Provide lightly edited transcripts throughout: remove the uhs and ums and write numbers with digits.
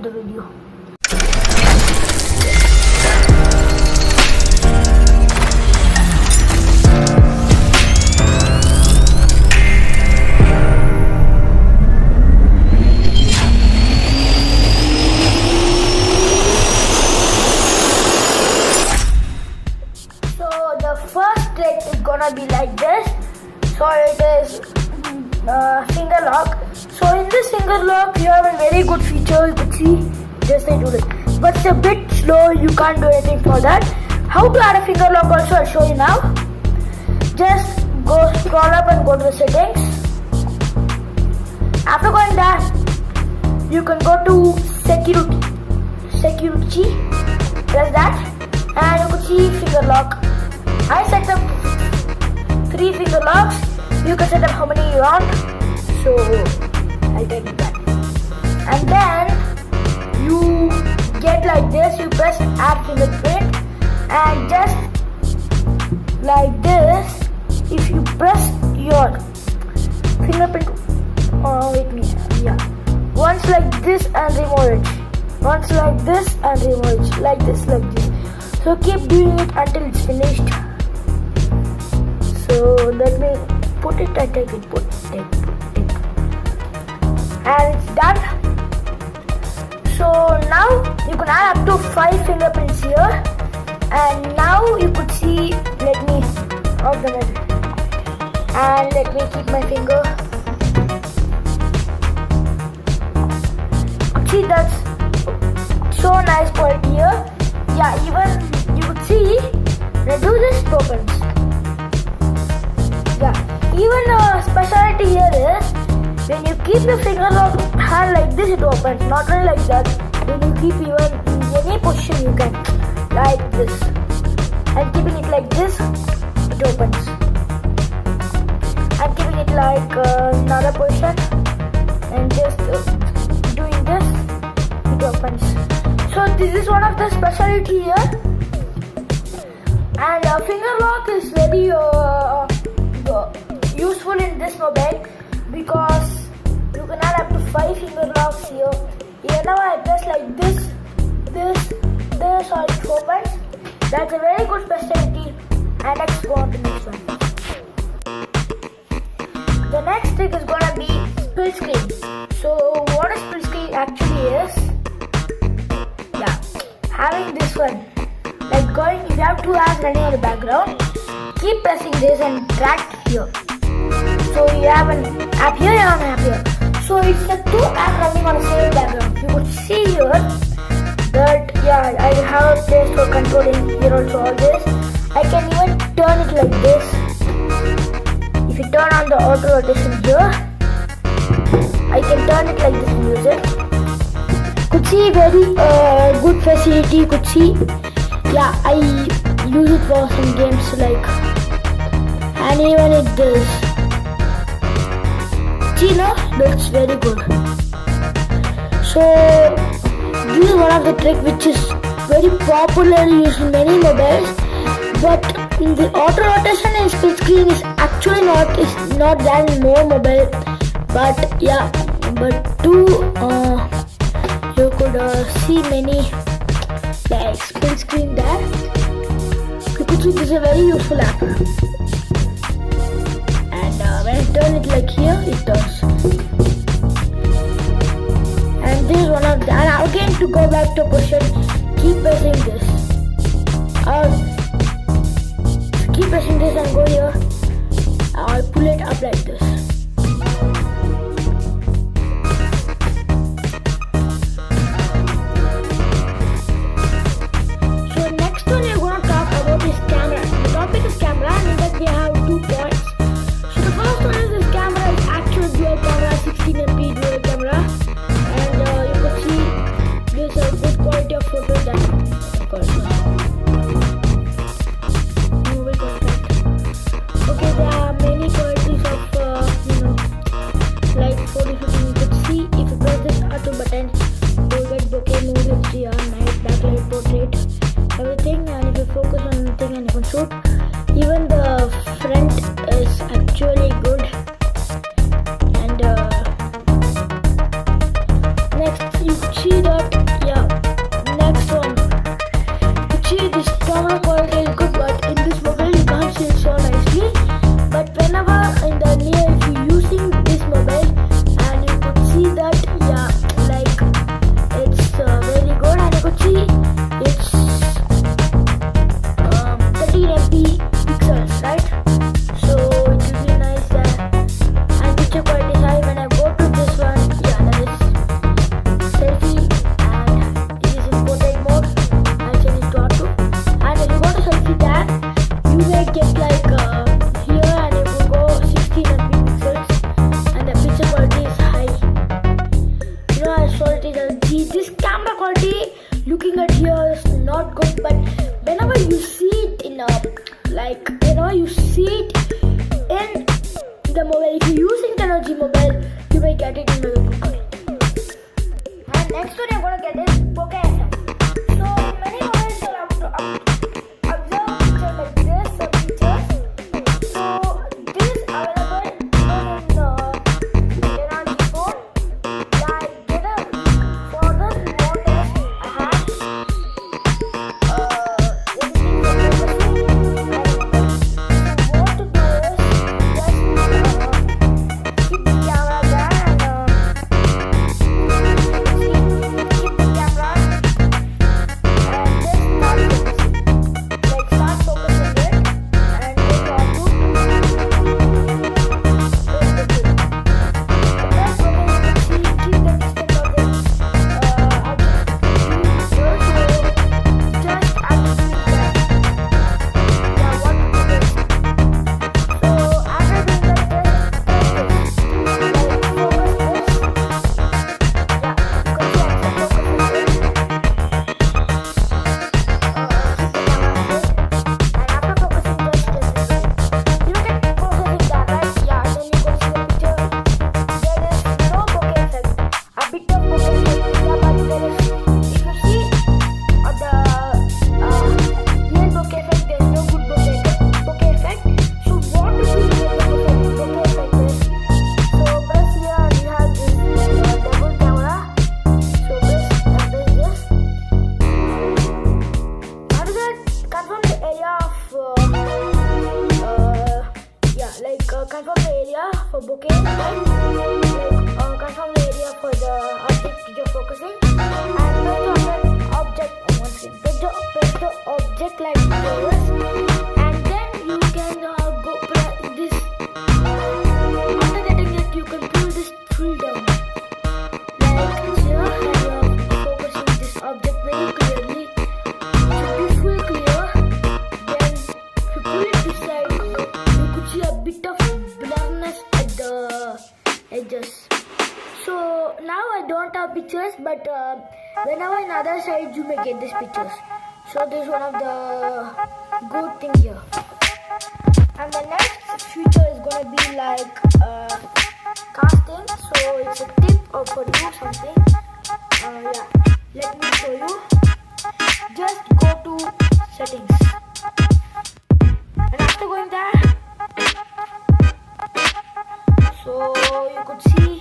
to the video. So the first trick is gonna be like this. So it is finger lock. So in this finger lock, you have a very good feature. You can see just I do it, but it's a bit slow. You can't do anything for that. How to add a finger lock also I'll show you now. Just go scroll up and go to the settings. After going there, you can go to security. Press that, and you can see finger lock. I set up 3 finger locks. You can set up how many you want. So I'll tell you that. And then you get like this. You press add fingerprint, and just like this, if you press your fingerprint, once like this and remove it. Once like this and remove it. Like this. So keep doing it until it's finished. So let me put it and take it. Put. And it's done. So now you can add up to 5 fingerprints here. And now you could see, let me organize it. And let me keep my finger. See, that's so nice quality here. Yeah, even you could see when I do this, it opens. Yeah, even a specialty here is when you keep the finger lock hand like this, it opens. Not only like that, when you keep even in any position you can, like this, and keeping it like this, it opens. And keeping it like another position, and just doing this, it opens. So this is one of the specialty here, and finger lock is very useful in this mobile because you can add up to 5 finger locks here. Here now I press like this, or it opens. That's a very good specialty. And let's go on to the next one. The next trick is gonna be split screen. So what a split screen actually is, having this one, like going, if you have 2 apps running on the background, keep pressing this and drag here. So you have an app here and an app here. So it's the 2 apps running on the same background. You could see here that I have a place for controlling here also all this. I can even turn it like this. If you turn on the auto rotation here, I can turn it like this and use it. Could see very good facility. Could see, I use it for some games like, and even it does. See, no, looks very good. So this is one of the trick which is very popular used in many mobiles. But the auto rotation and split screen is actually not that in more mobile. But you could see many like split screen there. You could see this is a very useful app. And when I turn it like here, it turns. And this is one of the, and again to go back to question, keep pressing this. Keep pressing this and go here. I'll pull it up like this. So next one we're going to talk about is camera. The topic is camera, and that we have 2 points. So the first one is this camera is actual dual camera, 16MP dual camera, and you can see this is a good quality of photos that of course. Okay, there are many qualities of like photo shooting. You could see if you press this auto button, you get bokeh, movie, HDR, night, backlight, portrait, everything. And if you focus on anything, and you can shoot. Even the front is actually good. And next you see the But yeah, next one. See, this camera quality is good, but in this mobile you can't see it so nicely. But whenever in the near, if you're using this mobile, and you could see that, yeah, like it's very good, and you could see it's 13 MP pixels, right? So it will be nice there. And picture quality is high. When I go to this one, yeah, that is selfie, and it is in portrait mode. I'll change it to auto. And if you go to selfie tab, you may get like here, and it will go 16 MP pixels, and the picture quality is high. You know, I saw it is LG. This camera quality, looking at here, is not good, but whenever you see it in whenever you see it in the mobile, if you're using the LG mobile, you may get it in the good quality. And next one you're gonna get is bokeh effect. So many mobiles will have to observe pictures like this, pictures. So this is available in Technology phone. Like get a for this you want a hack. Everything is focusing, and what to do is just keep the camera there and keep the camera and just start focusing. Like start focusing it, and then you have to close the clip. The best way is to keep the distance of the object. You also just have to do that. Yeah, what to do is. So after doing that, just press this. Like focus this. Yeah, you can see I'm focusing this. Keep the camera straight. And after focusing, just press this. You look at processing that, right? Yeah, and then you can see the picture. There is no bokeh effect. A bit of bokeh effect, yeah, but there is. If you see the real bokeh effect, there is no good bokeh effect. So what to do with the bokeh effect is, so press here and you have this double camera. So press this. After that, confirm the area of confirm the area for bokeh, right? Like confirm the area for the object you're focusing, and press the object once again. Press the object like this, and then you can go press this. After getting it, you can pull this full down. Like here, and you're focusing this object very clearly. It should be full clear. Then, if you pull it this side, you could see a bit of blurriness at the edges. So now I don't have pictures, but whenever in other sides you may get these pictures. So this is one of the good thing here. And the next feature is gonna be like casting. So it's a tip for you something. Yeah, let me show you. Just go to settings, and after going there, so you could see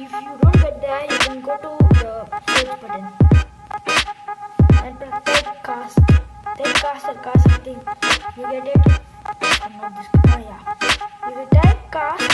if you don't get there, you can go to the search button and press typecast or cast something. You get it? I'm not this. Yeah. If you typecast,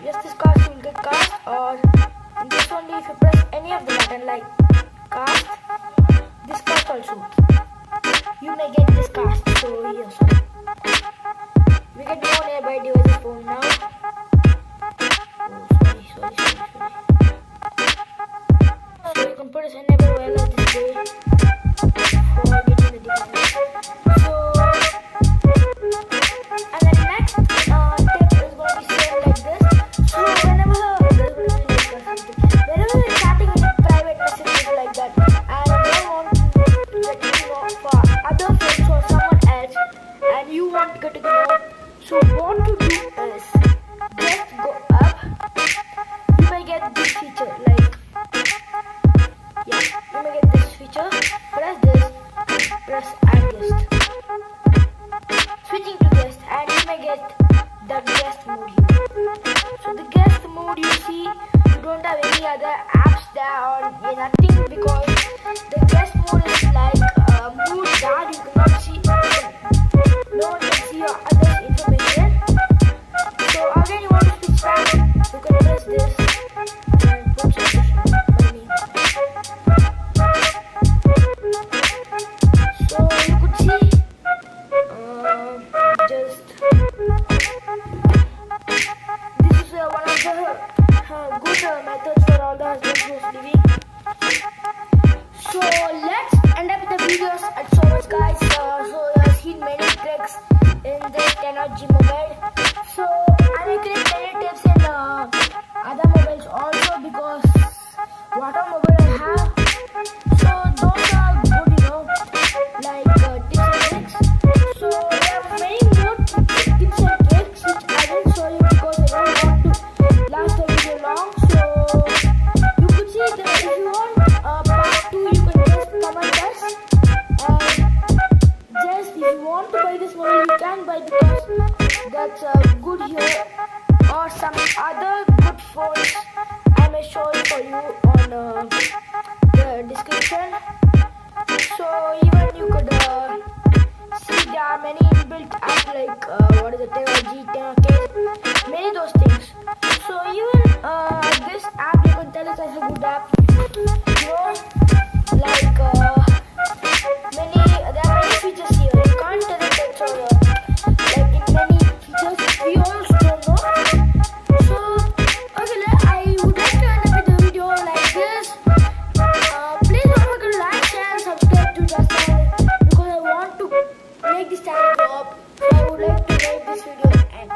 yes, this cast will get cast, or in this only if you press any of the button like cast, this cast also, you may get this cast. So yes, we get no nearby device phone now. Oh, sorry. So you can put us enable while on this day for getting the device. So and then next tip is going to be same like this. So whenever you're chatting in private messages like that, and you want to let it know for other friends or someone else, and you want to get to know. So what to do is other apps there or nothing, because the guest mode is like mood that you cannot see. No one can see your other information. So again, you want to switch back, you can press this and put solution by me. So you could see just this is one of the good methods for all the husbands who's living. So let's end up the videos at so much, guys. So you have seen many tricks in this technology mobile. So I will create many tips in other mobiles also, because what our mobile I have, so those are good, like tips and tricks. So there are many more tips and tricks which I will show you, because I don't want to last the video long. So you could see that if you want part 2, you can just comment us, and just if you want to buy this mobile, you can buy, because that's good here, or some other good phones I may show it for you on the description. So even you could see there are many inbuilt apps like what is it, technology, many those things. So even this app, you can tell it as a good app, like many, there are many features here. You can't tell it that's all, like in many features we also don't know. So okay, I would like to end up with the video like this. Please don't forget to like, share and subscribe to this channel, because I want to make this channel go up. So I would like to make this video end.